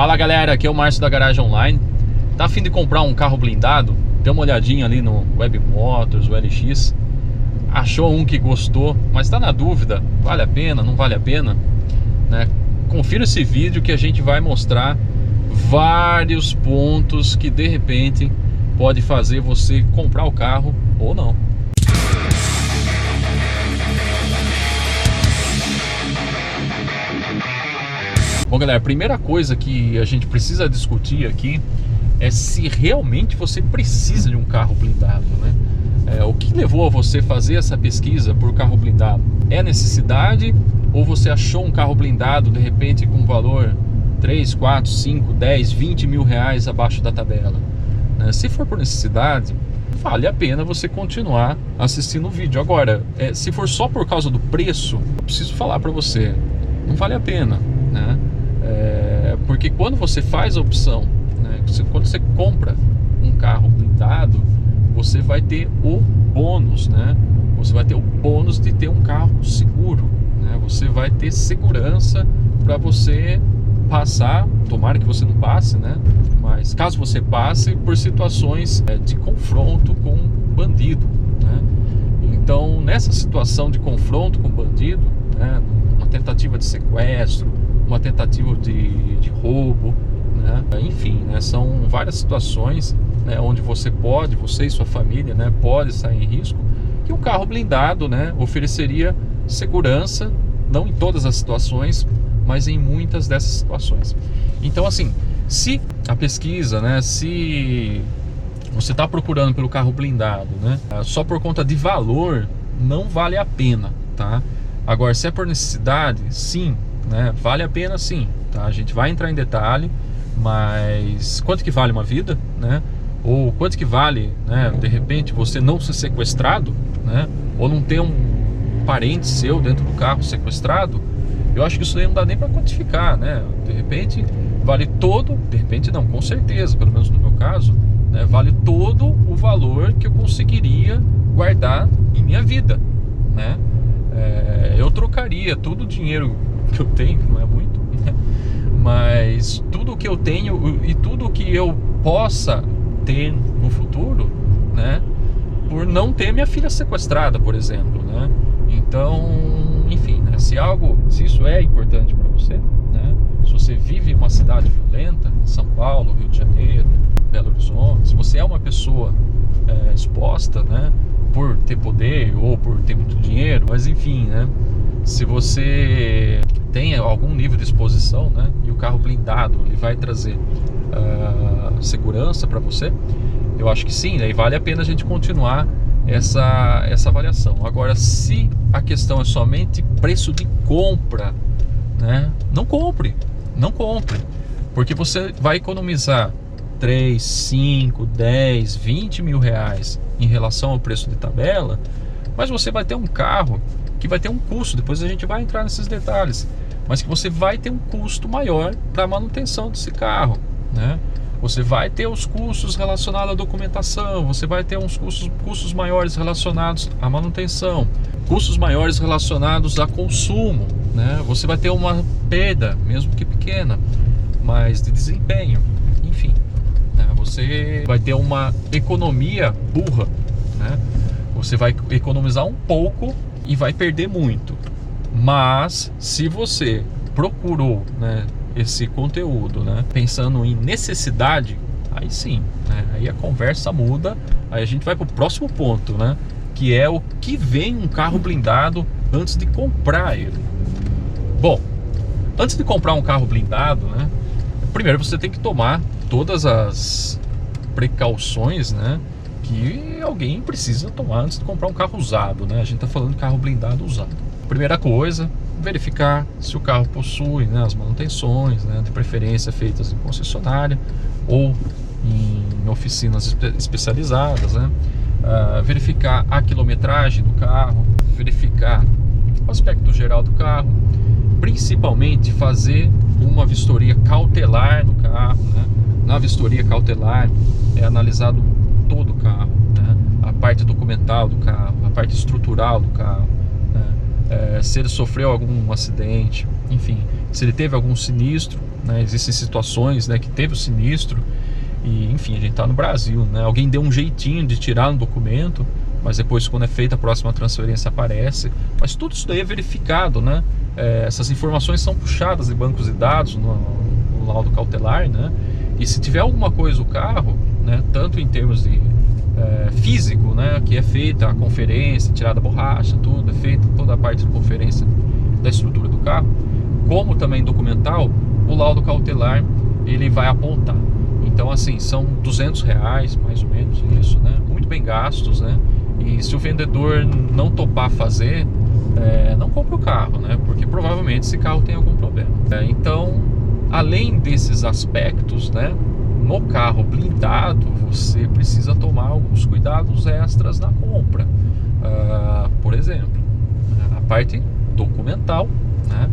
Fala galera, aqui é o Márcio da Garagem Online. Tá a fim de comprar um carro blindado? Dê uma olhadinha ali no Web Motors, o LX. Achou um que gostou, mas está na dúvida, vale a pena, não vale a pena, né? Confira esse vídeo que a gente vai mostrar vários pontos que de repente pode fazer você comprar o carro ou não. Bom galera, a primeira coisa que a gente precisa discutir aqui é se realmente você precisa de um carro blindado, né? O que levou a você fazer essa pesquisa por carro blindado? É necessidade ou você achou um carro blindado de repente com valor 3, 4, 5, 10, 20 mil reais abaixo da tabela? Se for por necessidade, vale a pena você continuar assistindo o vídeo. Agora, se for só por causa do preço, eu preciso falar para você, não vale a pena, né? Porque quando você faz a opção, né, quando você compra um carro blindado, você vai ter o bônus, né? Você vai ter o bônus de ter um carro seguro, né? Você vai ter segurança para você passar, tomara que você não passe, né? Mas caso você passe por situações de confronto com bandido, né? Então, nessa situação de confronto com bandido, né, uma tentativa de sequestro, uma tentativa de roubo, né? Enfim, né, são várias situações, né, onde você e sua família, né, pode sair em risco, e o carro blindado, né, ofereceria segurança, não em todas as situações, mas em muitas dessas situações. Então, assim, se a pesquisa, né, se você está procurando pelo carro blindado, né, só por conta de valor, não vale a pena, tá? Agora, se é por necessidade, sim, né, vale a pena sim, tá? A gente vai entrar em detalhe, mas quanto que vale uma vida, né? Ou quanto que vale, né, de repente você não ser sequestrado, né? Ou não ter um parente seu dentro do carro sequestrado? Eu acho que isso aí não dá nem para quantificar, né? De repente vale todo, de repente não, com certeza, pelo menos no meu caso, né, vale todo o valor que eu conseguiria guardar em minha vida, né? Eu trocaria todo o dinheiro que eu tenho, que não é muito, né? Mas tudo que eu tenho e tudo que eu possa ter no futuro, né, por não ter minha filha sequestrada, por exemplo, né? Então, enfim, né, se isso é importante para você, né, se você vive em uma cidade violenta, São Paulo, Rio de Janeiro, Belo Horizonte, se você é uma pessoa exposta, né, por ter poder ou por ter muito dinheiro, mas enfim, né, se você tem algum nível de exposição, né, e o carro blindado ele vai trazer segurança para você, eu acho que sim, né, e vale a pena a gente continuar essa avaliação. Agora, se a questão é somente preço de compra, né, não compre, porque você vai economizar 3, 5, 10, 20 mil reais em relação ao preço de tabela, mas você vai ter um carro que vai ter um custo, depois a gente vai entrar nesses detalhes, mas que você vai ter um custo maior para a manutenção desse carro, né? Você vai ter os custos relacionados à documentação, você vai ter uns custos maiores relacionados à manutenção, custos maiores relacionados a consumo, né? Você vai ter uma perda, mesmo que pequena, mas de desempenho, enfim, né? Você vai ter uma economia burra, né? Você vai economizar um pouco e vai perder muito. Mas se você procurou, né, esse conteúdo, né, pensando em necessidade, aí sim, né, aí a conversa muda. Aí a gente vai para o próximo ponto, né, que é o que vem um carro blindado antes de comprar ele. Bom, antes de comprar um carro blindado, né, primeiro você tem que tomar todas as precauções, né, que alguém precisa tomar antes de comprar um carro usado, né? A gente está falando de carro blindado usado. Primeira coisa, verificar se o carro possui, né, as manutenções, né, de preferência feitas em concessionária ou em oficinas especializadas, né? Verificar a quilometragem do carro, verificar o aspecto geral do carro, principalmente fazer uma vistoria cautelar no carro, né? Na vistoria cautelar é analisado todo o carro, né? A parte documental do carro, a parte estrutural do carro, né? Se ele sofreu algum acidente, enfim, se ele teve algum sinistro, né? Existem situações, né, que teve o sinistro e, enfim, a gente está no Brasil, né? Alguém deu um jeitinho de tirar no documento, mas depois, quando é feita a próxima transferência, aparece. Mas tudo isso daí é verificado, né? Essas informações são puxadas de bancos de dados no laudo cautelar, né? E se tiver alguma coisa no carro, né, tanto em termos de físico, né, que é feita a conferência, tirada a borracha, tudo, é feita toda a parte de conferência da estrutura do carro, como também documental, o laudo cautelar ele vai apontar. Então, assim, são R$200, mais ou menos isso, né? Muito bem gastos, né? E se o vendedor não topar fazer, não compre o carro, né? Porque provavelmente esse carro tem algum problema. Então, além desses aspectos, né, no carro blindado, você precisa tomar alguns cuidados extras na compra. Por exemplo, a parte documental, né,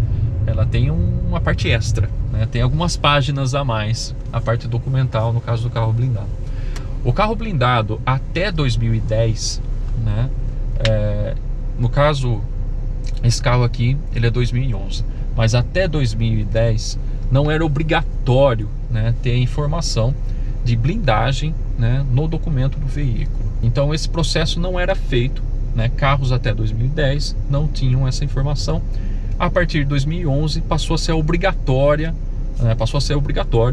ela tem uma parte extra, né, tem algumas páginas a mais, a parte documental no caso do carro blindado. O carro blindado até 2010, né, no caso, esse carro aqui, ele é 2011, mas até 2010 não era obrigatório, né, ter a informação de blindagem, né, no documento do veículo. Então esse processo não era feito, né, carros até 2010 não tinham essa informação. A partir de 2011 passou a ser obrigatório,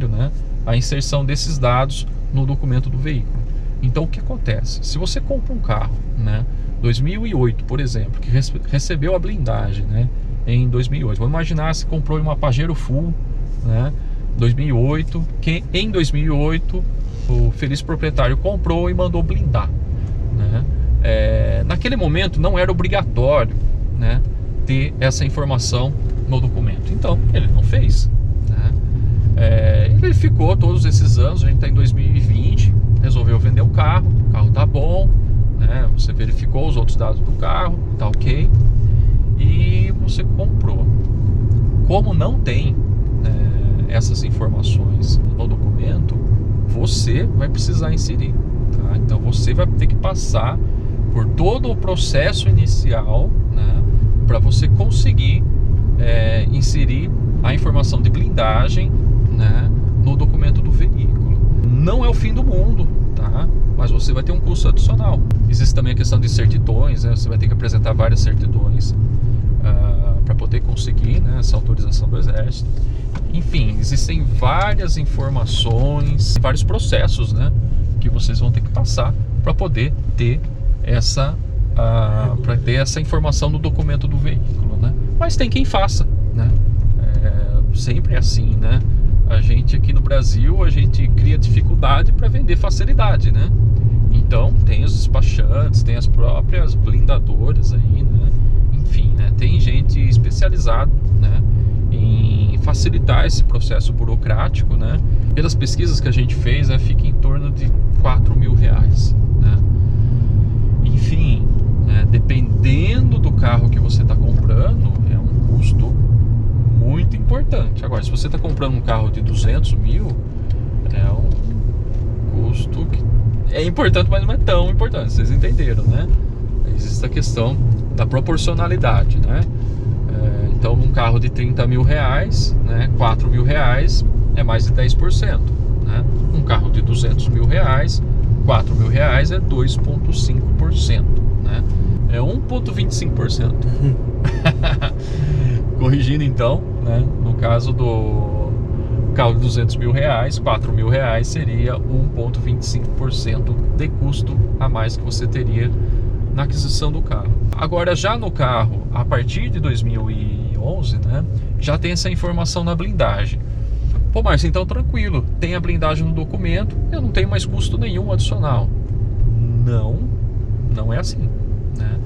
né, a inserção desses dados no documento do veículo. Então o que acontece? Se você compra um carro, né, 2008, por exemplo, que recebeu a blindagem, né, em 2008, vamos imaginar se comprou uma Pajero Full, né, 2008, que em 2008 o feliz proprietário comprou e mandou blindar, né? Naquele momento não era obrigatório, né, ter essa informação no documento, então ele não fez, né? Ele ficou todos esses anos, a gente está em 2020, resolveu vender o carro tá bom, né? Você verificou os outros dados do carro, tá ok, e você comprou. Como não tem essas informações no documento, você vai precisar inserir, tá? Então você vai ter que passar por todo o processo inicial, né, para você conseguir inserir a informação de blindagem, né, no documento do veículo. Não é o fim do mundo, tá? Mas você vai ter um custo adicional. Existe também a questão de certidões, né? Você vai ter que apresentar várias certidões para poder conseguir, né, essa autorização do Exército. Enfim, existem várias informações, vários processos, né, que vocês vão ter que passar para poder ter essa informação no documento do veículo, né? Mas tem quem faça, né? Sempre é assim, né? A gente aqui no Brasil, a gente cria dificuldade para vender facilidade, né? Então tem os despachantes, tem as próprias blindadoras aí, né? Enfim, né, tem gente especializada, né, em facilitar esse processo burocrático, né? Pelas pesquisas que a gente fez, fica em torno de R$4.000, né? Enfim, né, dependendo do carro que você está comprando, é um custo muito importante. Agora, se você está comprando um carro de 200 mil, é um custo que é importante, mas não é tão importante. Vocês entenderam, né? Existe a questão da proporcionalidade, né? Então, num carro de 30 mil reais, né, 4 mil reais é mais de 10%, né? Um carro de 200 mil reais, 4 mil reais é 2,5%, né? É 1,25%. Corrigindo então, né, no caso do carro de 200 mil reais, 4 mil reais seria 1,25% de custo a mais que você teria na aquisição do carro. Agora, já no carro, a partir de 2011, né, já tem essa informação na blindagem. Pô, Márcio, então tranquilo, tem a blindagem no documento, eu não tenho mais custo nenhum adicional. Não é assim, né?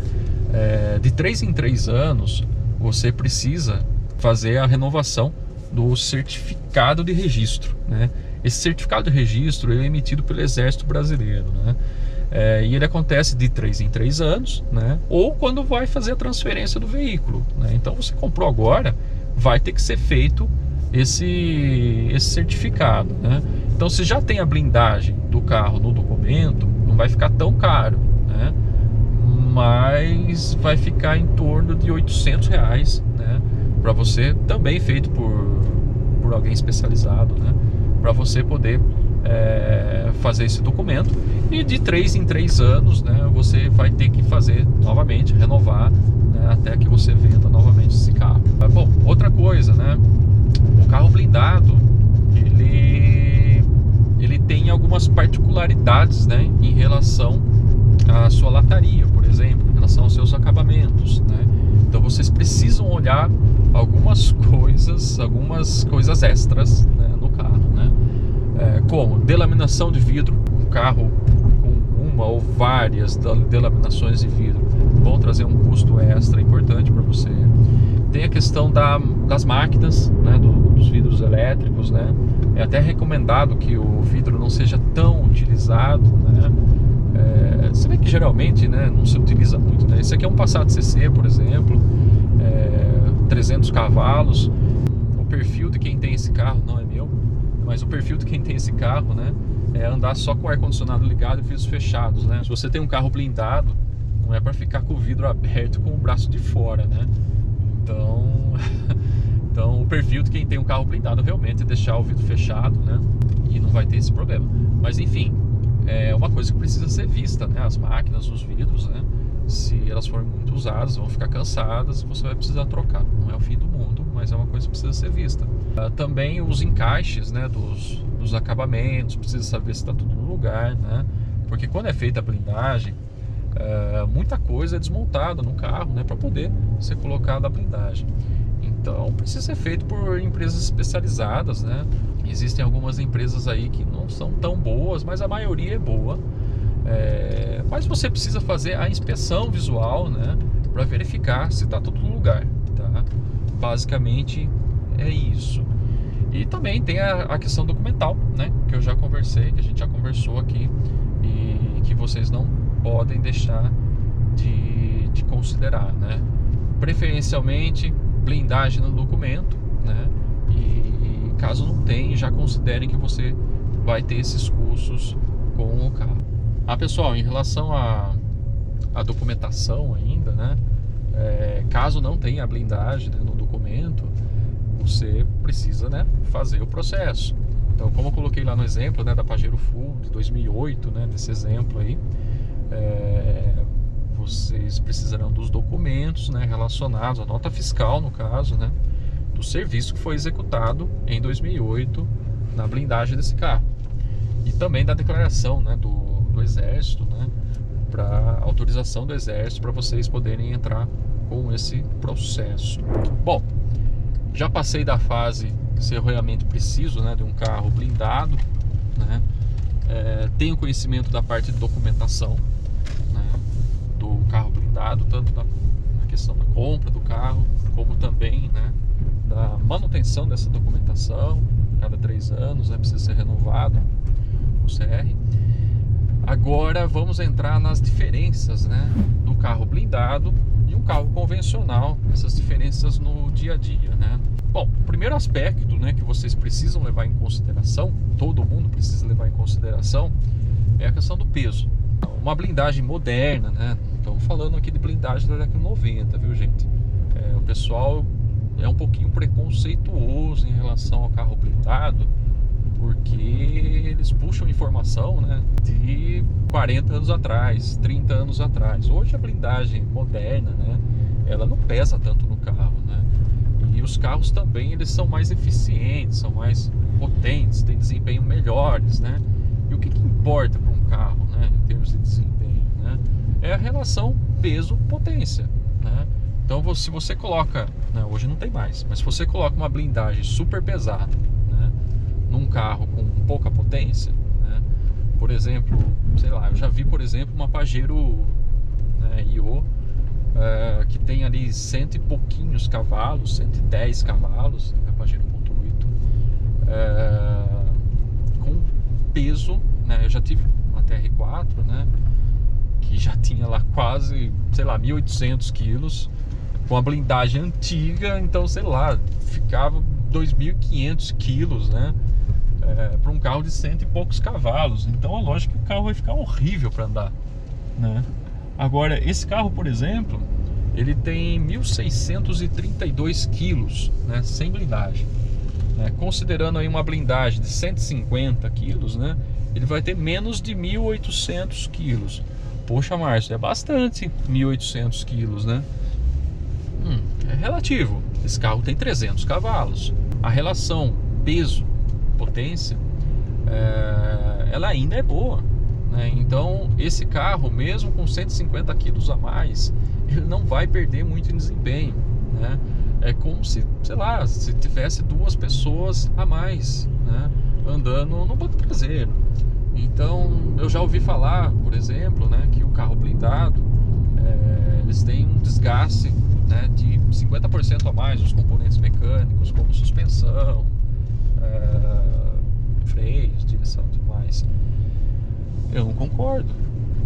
De 3 em 3 anos, você precisa fazer a renovação do certificado de registro, né? Esse certificado de registro ele é emitido pelo Exército Brasileiro, né? E ele acontece de 3 em 3 anos, né? Ou quando vai fazer a transferência do veículo, né? Então você comprou agora, vai ter que ser feito esse certificado, né? Então, se já tem a blindagem do carro no documento, não vai ficar tão caro, né? Mas vai ficar em torno de R$800, né? Para você, também feito por por alguém especializado, né, para você poder fazer esse documento. E de 3 em 3 anos, né, você vai ter que fazer novamente, renovar, né, até que você venda novamente esse carro. Bom, outra coisa, né, o carro blindado, ele tem algumas particularidades, né, em relação à sua lataria, por exemplo, em relação aos seus acabamentos, né? Então vocês precisam olhar algumas coisas extras, né, no carro, né? Como delaminação de vidro. Um carro com uma ou várias delaminações de vidro vão trazer um custo extra importante para você. Tem a questão das máquinas, né, dos vidros elétricos, né? É até recomendado que o vidro não seja tão utilizado, né? Se bem que geralmente, né, não se utiliza muito, né? Esse aqui é um Passat CC, por exemplo, 300 cavalos. O perfil de quem tem esse carro, não é meu, mas o perfil de quem tem esse carro, né, é andar só com o ar-condicionado ligado e vidros fechados, né? Se você tem um carro blindado, não é para ficar com o vidro aberto com o braço de fora, né? Então o perfil de quem tem um carro blindado realmente é deixar o vidro fechado, né? E não vai ter esse problema. Mas enfim, é uma coisa que precisa ser vista, né? As máquinas, os vidros, né? Se elas forem muito usadas, vão ficar cansadas e você vai precisar trocar. Não é o fim do mundo, mas é uma coisa que precisa ser vista. Também os encaixes, né, dos acabamentos, precisa saber se está tudo no lugar, né? Porque quando é feita a blindagem, muita coisa é desmontada no carro, né, para poder ser colocada a blindagem. Então precisa ser feito por empresas especializadas, né? Existem algumas empresas aí que não são tão boas, mas a maioria é boa. Mas você precisa fazer a inspeção visual, né, para verificar se está tudo no lugar, tá? Basicamente é isso. E também tem a questão documental, né, que eu já conversei, que a gente já conversou aqui, e que vocês não podem deixar de considerar, né? Preferencialmente blindagem no documento, né? E caso não tenha, já considerem que você vai ter esses custos com o carro. Pessoal, em relação à documentação ainda, né? Caso não tenha a blindagem, né, no documento, você precisa, né, fazer o processo. Então, como eu coloquei lá no exemplo, né, da Pajero Full de 2008, né, nesse exemplo aí, vocês precisarão dos documentos, né, relacionados à nota fiscal, no caso, né, do serviço que foi executado em 2008 na blindagem desse carro. E também da declaração, né, do Exército, né, para autorização do Exército para vocês poderem entrar com esse processo. Bom, já passei da fase se eu realmente preciso, né, de um carro blindado, né? Tenho conhecimento da parte de documentação, né, do carro blindado, tanto na questão da compra do carro, como também, né, da manutenção dessa documentação. Cada 3 anos, né, precisa ser renovado o CR. Agora vamos entrar nas diferenças, né, do carro blindado e um carro convencional, essas diferenças no dia a dia, né? Bom, o primeiro aspecto, né, que vocês precisam levar em consideração, todo mundo precisa levar em consideração, é a questão do peso. Uma blindagem moderna, né? Estamos falando aqui de blindagem da década de 90, viu, gente? O pessoal é um pouquinho preconceituoso em relação ao carro blindado, porque eles puxam informação, né, de 40 anos atrás, 30 anos atrás. Hoje a blindagem moderna, né, ela não pesa tanto no carro, né? E os carros também, eles são mais eficientes, são mais potentes, têm desempenho melhores, né? E o que importa para um carro, né, em termos de desempenho, né, é a relação peso-potência, né? Então, se você coloca, né, hoje não tem mais, mas se você coloca uma blindagem super pesada, né, num carro com pouca potência, né, por exemplo, sei lá, eu já vi, por exemplo, uma Pajero, né, Io, que tem ali 100 e pouquinhos cavalos, 110 cavalos, a Pajero 1.8, com peso, né, eu já tive uma TR4, né, que já tinha lá quase, sei lá, 1.800 quilos, com a blindagem antiga, então, sei lá, ficava 2.500 quilos, né, para um carro de 100 e poucos cavalos. Então é lógico que o carro vai ficar horrível para andar, né? Agora, esse carro, por exemplo, ele tem 1.632 quilos, né, sem blindagem. né? Considerando aí uma blindagem de 150 quilos, né? Ele vai ter menos de 1.800 quilos. Poxa, Márcio, é bastante 1.800 quilos, né? É relativo. Esse carro tem 300 cavalos. A relação peso-potência, ela ainda é boa, né? Então, esse carro, mesmo com 150 quilos a mais, ele não vai perder muito em desempenho, né? É como se, sei lá, se tivesse duas pessoas a mais, né, andando no banco traseiro. Então, eu já ouvi falar, por exemplo, né, que o carro blindado, eles têm um desgaste, né, de 50% a mais dos componentes mecânicos, como suspensão, freios, direção e tudo mais. Eu não concordo,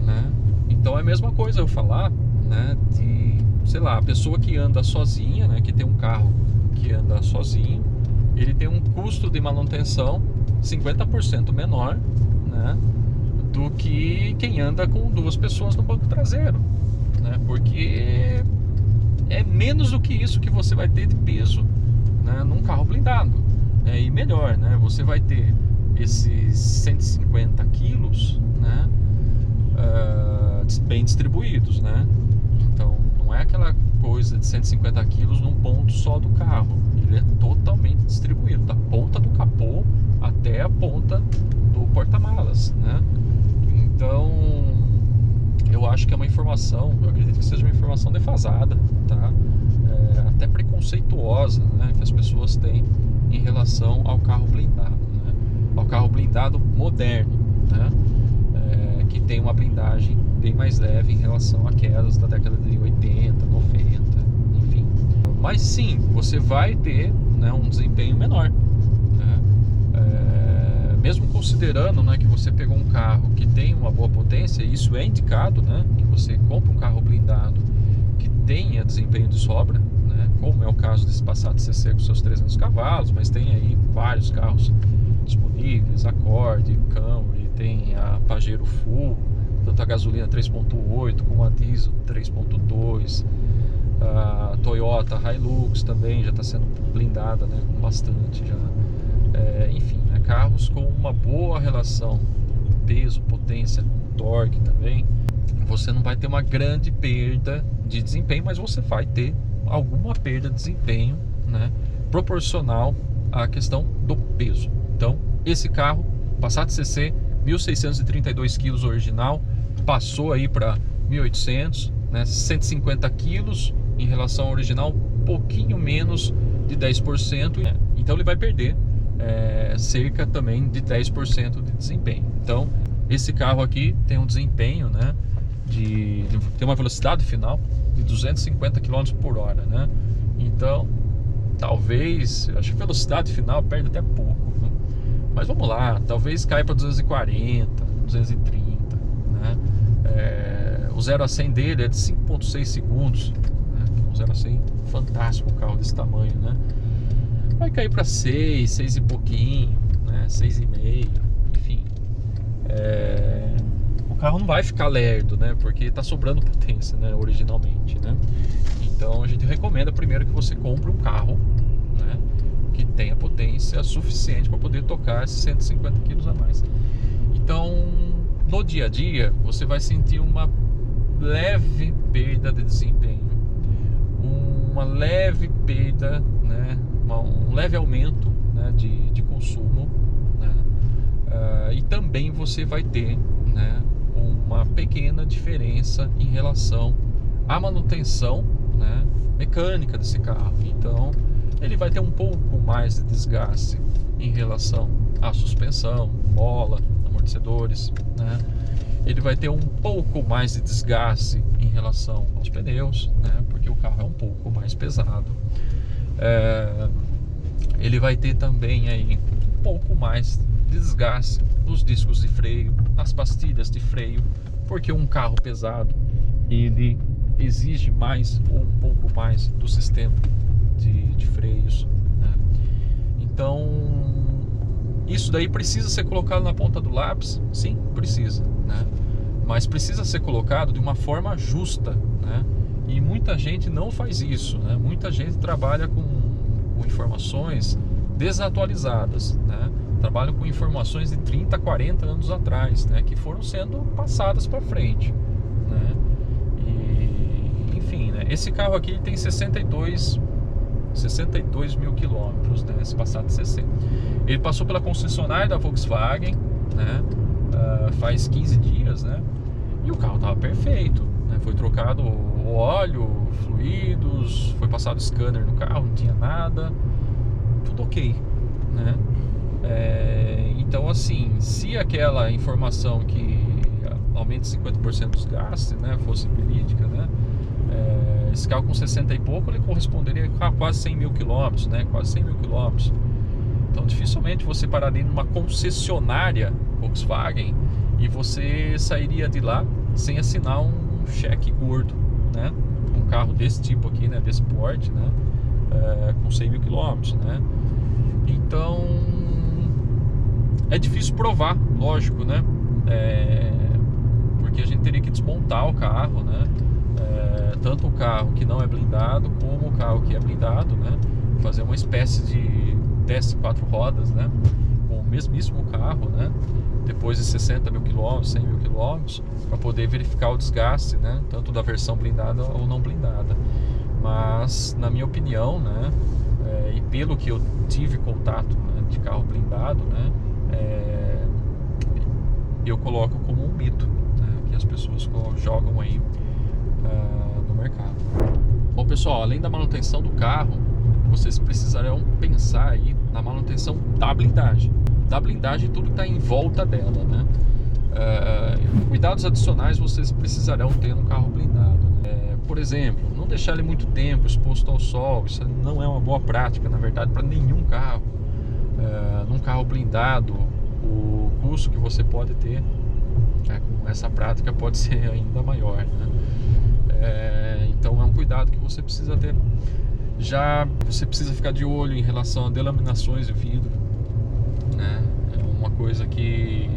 né? Então é a mesma coisa eu falar, né, de, sei lá, a pessoa que anda sozinha, né, que tem um carro que anda sozinho, ele tem um custo de manutenção 50% menor, né, do que quem anda com duas pessoas no banco traseiro, né? Porque é menos do que isso que você vai ter de peso, né, num carro blindado. E melhor, né, você vai ter esses 150 quilos, né, bem distribuídos, né? Então não é aquela coisa de 150 quilos num ponto só do carro. Ele é totalmente distribuído, da ponta do capô até a ponta do porta-malas, né? Então eu acho que é uma informação, eu acredito que seja uma informação defasada, tá? Até preconceituosa, né, que as pessoas têm em relação ao carro blindado, né? Ao carro blindado moderno, né? Que tem uma blindagem bem mais leve em relação àquelas da década de 80, 90, enfim. Mas sim, você vai ter, né, um desempenho menor, né? Mesmo considerando, né, que você pegou um carro que tem uma boa potência, isso é indicado, né, que você compra um carro blindado que tenha desempenho de sobra, né, como é o caso desse Passat CC com seus 300 cavalos, mas tem aí vários carros disponíveis, Accord, Camry, tem a Pajero Full, tanto a gasolina 3.8 como a diesel 3.2, a Toyota Hilux também já está sendo blindada, né, com bastante já. Enfim, né, carros com uma boa relação peso, potência, torque também. Você não vai ter uma grande perda de desempenho, mas você vai ter alguma perda de desempenho, né, proporcional à questão do peso. Então, esse carro, Passat CC, 1.632 quilos original, passou aí para 1.800, né, 150 quilos em relação ao original, um pouquinho menos de 10%, né? Então ele vai perder cerca também de 10% de desempenho. Então, esse carro aqui tem um desempenho, né, tem uma velocidade final de 250 km por hora, né? Então, talvez, acho que a velocidade final perde até pouco, né? Mas vamos lá, talvez caia para 240, 230, né? O 0 a 100 dele é de 5.6 segundos, né? Um 0 a 100 fantástico, um carro desse tamanho, né? Vai cair para 6, 6 e pouquinho, né? 6,5, enfim. O carro não vai ficar lerdo, né? Porque está sobrando potência, né, originalmente, né? Então a gente recomenda primeiro que você compre um carro, né, que tenha potência suficiente para poder tocar esses 150 quilos a mais. Então, no dia a dia, você vai sentir uma leve perda de desempenho, uma leve perda, né, um leve aumento, né, de consumo, né, e também você vai ter, né, uma pequena diferença em relação à manutenção, né, mecânica desse carro. Então ele vai ter um pouco mais de desgaste em relação à suspensão, mola, amortecedores, né? Ele vai ter um pouco mais de desgaste em relação aos pneus, né, porque o carro é um pouco mais pesado. Ele vai ter também aí um pouco mais de desgaste nos discos de freio, nas pastilhas de freio, porque um carro pesado ele exige mais ou um pouco mais do sistema de freios, né? Então isso daí precisa ser colocado na ponta do lápis? Sim, precisa, né? Mas precisa ser colocado de uma forma justa, né? E muita gente não faz isso, né? Muita gente trabalha com informações desatualizadas, né? Trabalham com informações de 30, 40 anos atrás, né? Que foram sendo passadas para frente, né? E, enfim, né? Esse carro aqui tem 62 mil quilômetros, né? Esse Passat CC. Ele passou pela concessionária da Volkswagen, né? Faz 15 dias, né? E o carro estava perfeito, né? Foi trocado o óleo, fluidos, foi passado scanner no carro, não tinha nada, tudo ok, né? Então, assim, se aquela informação que aumenta 50% dos gastos, né, fosse verídica, né? Esse carro com 60 e pouco, ele corresponderia a quase 100 mil quilômetros, né? Quase 100 mil quilômetros. Então, dificilmente você pararia numa concessionária Volkswagen e você sairia de lá sem assinar um cheque gordo, né? Um carro desse tipo aqui, né? Desse porte, né? Com 100 mil quilômetros, né? Então, é difícil provar, lógico, né? Porque a gente teria que desmontar o carro, né? Tanto o carro que não é blindado como o carro que é blindado, né? Fazer uma espécie de teste 4 rodas, né? Com o mesmíssimo carro, né? Depois de 60 mil quilômetros, 100 mil quilômetros, para poder verificar o desgaste, né? Tanto da versão blindada ou não blindada. Mas, na minha opinião, né? E pelo que eu tive contato, né, de carro blindado, né? Eu coloco como um mito, né, que as pessoas jogam aí no mercado. Bom, pessoal, além da manutenção do carro, vocês precisarão pensar aí na manutenção da blindagem e tudo que está em volta dela, né? Cuidados adicionais vocês precisarão ter no carro blindado. Por exemplo, não deixar ele muito tempo exposto ao sol. Isso não é uma boa prática, na verdade, para nenhum carro. Num carro blindado, o custo que você pode ter com essa prática pode ser ainda maior, né? Então é um cuidado que você precisa ter. Já você precisa ficar de olho em relação a delaminações de vidro, né? É uma coisa que,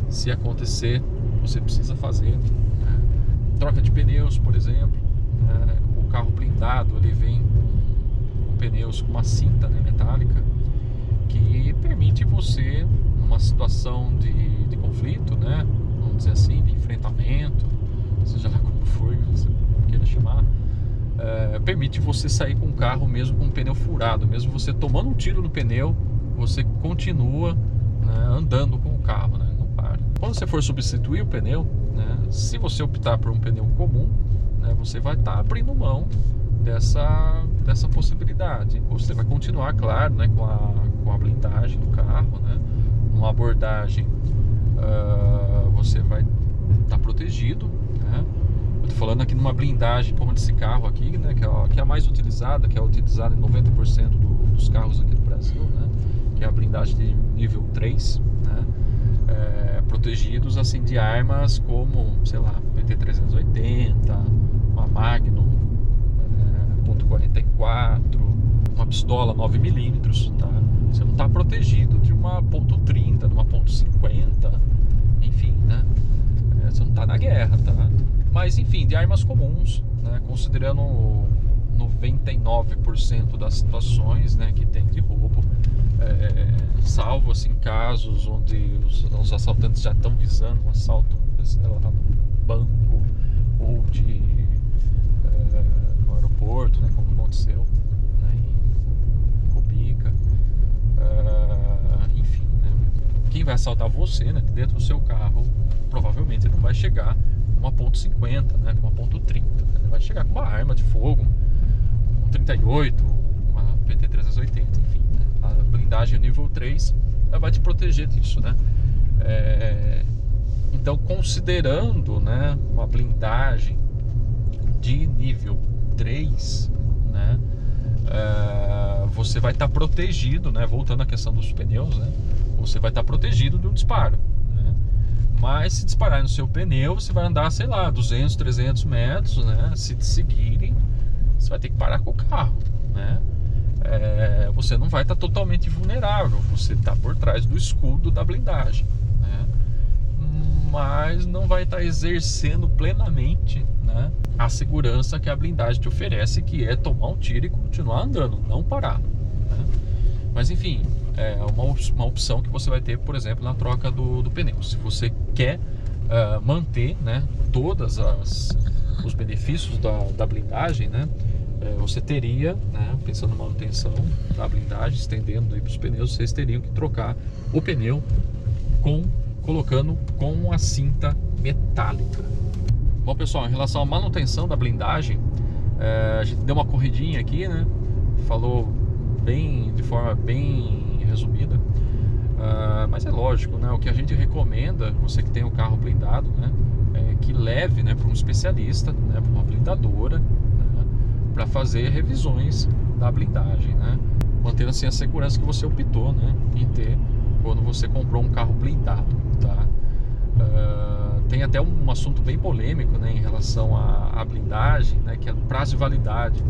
se acontecer, você precisa fazer, né? Troca de pneus, por exemplo, né? O carro blindado, ele vem com pneus com uma cinta, né, metálica, que permite você, numa situação de conflito, né, vamos dizer assim, de enfrentamento, seja lá como for que você queira chamar, permite você sair com o carro mesmo com o pneu furado. Mesmo você tomando um tiro no pneu, você continua, né, andando com o carro, né, não para. Quando você for substituir o pneu, né, se você optar por um pneu comum, né, você vai estar abrindo mão dessa possibilidade. Você vai continuar, claro, né, com a blindagem do carro, né, numa abordagem você vai estar protegido, né? Eu tô falando aqui numa blindagem como desse carro aqui, né, que é a mais utilizada, que é utilizada em 90% dos carros aqui do Brasil, né, que é a blindagem de nível 3, né, protegidos assim de armas como, sei lá, PT-380, uma Magnum .44, uma pistola 9mm, tá? Você não está protegido de uma .30, de uma .50, enfim, né? Você não está na guerra, tá? Mas enfim, de armas comuns, né? Considerando 99% das situações, né, que tem de roubo, salvo assim casos onde os assaltantes já estão visando um assalto, sei lá, no banco ou no aeroporto, né, como aconteceu, né, em Cubica, enfim, né, quem vai assaltar você, né, dentro do seu carro, provavelmente não vai chegar com uma .50, né, com uma .30, né, ele vai chegar com uma arma de fogo, um 38, uma PT-380, enfim, né, a blindagem nível 3 ela vai te proteger disso, né. Então, considerando, né, uma blindagem de nível 3, né, você vai estar protegido, né, voltando à questão dos pneus, né, você vai estar protegido do disparo, né, mas se disparar no seu pneu, você vai andar, sei lá, 200, 300 metros, né, se te seguirem, você vai ter que parar com o carro, né, você não vai estar totalmente vulnerável, você está por trás do escudo da blindagem, né, mas não vai estar exercendo plenamente, né, a segurança que a blindagem te oferece, que é tomar um tiro e continuar andando, não parar, né? Mas enfim, é uma opção que você vai ter, por exemplo, na troca do pneu. Se você quer manter, né, todos os benefícios da blindagem, né, você teria, né, pensando na manutenção da blindagem, estendendo para os pneus, vocês teriam que trocar o pneu colocando com a cinta metálica. Bom, pessoal, em relação à manutenção da blindagem, a gente deu uma corridinha aqui, né, falou de forma bem resumida, mas é lógico, né, o que a gente recomenda, você que tem o carro blindado, né, é que leve, né, para um especialista, né, para uma blindadora, né, para fazer revisões da blindagem, né, mantendo assim a segurança que você optou, né, em ter quando você comprou um carro blindado, tá? Tem até um assunto bem polêmico, né, em relação à blindagem, né, que é o prazo de validade.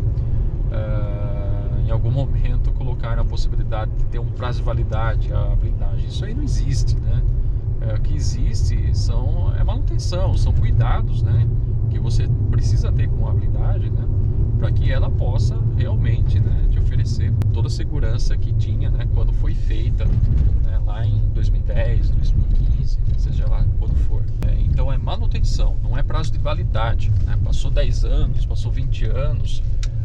Em algum momento colocaram a possibilidade de ter um prazo de validade a blindagem. Isso aí não existe, né? O que existe é manutenção, são cuidados, né, que você precisa ter com a blindagem, né, para que ela possa realmente, né, te oferecer toda a segurança que tinha, né, quando foi feita, né, lá em 2010, 2015, seja lá quando for. Então é manutenção, não é prazo de validade, né? Passou 10 anos, passou 20 anos,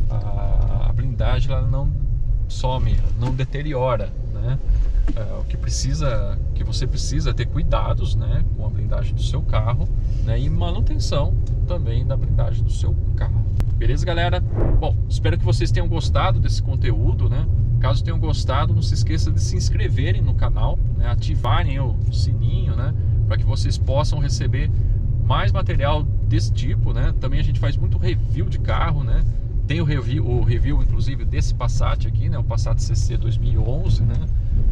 a blindagem ela não some, não deteriora, né? O que você precisa ter cuidados, né, com a blindagem do seu carro, né, e manutenção também da blindagem do seu carro. Beleza, galera? Bom, espero que vocês tenham gostado desse conteúdo, né? Caso tenham gostado, não se esqueça de se inscreverem no canal, né, ativarem o sininho, né, para que vocês possam receber mais material desse tipo, né? Também a gente faz muito review de carro, né? Tem o review inclusive desse Passat aqui, né? O Passat CC 2011, né?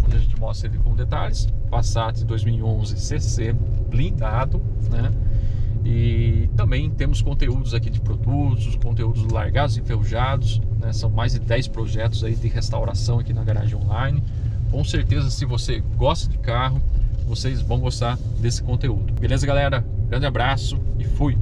Onde a gente mostra ele com detalhes. Passat 2011 CC blindado, né? E também temos conteúdos aqui de produtos, conteúdos largados e enferrujados, né? São mais de 10 projetos aí de restauração aqui na Garagem Online. Com certeza, se você gosta de carro, vocês vão gostar desse conteúdo. Beleza, galera? Grande abraço e fui!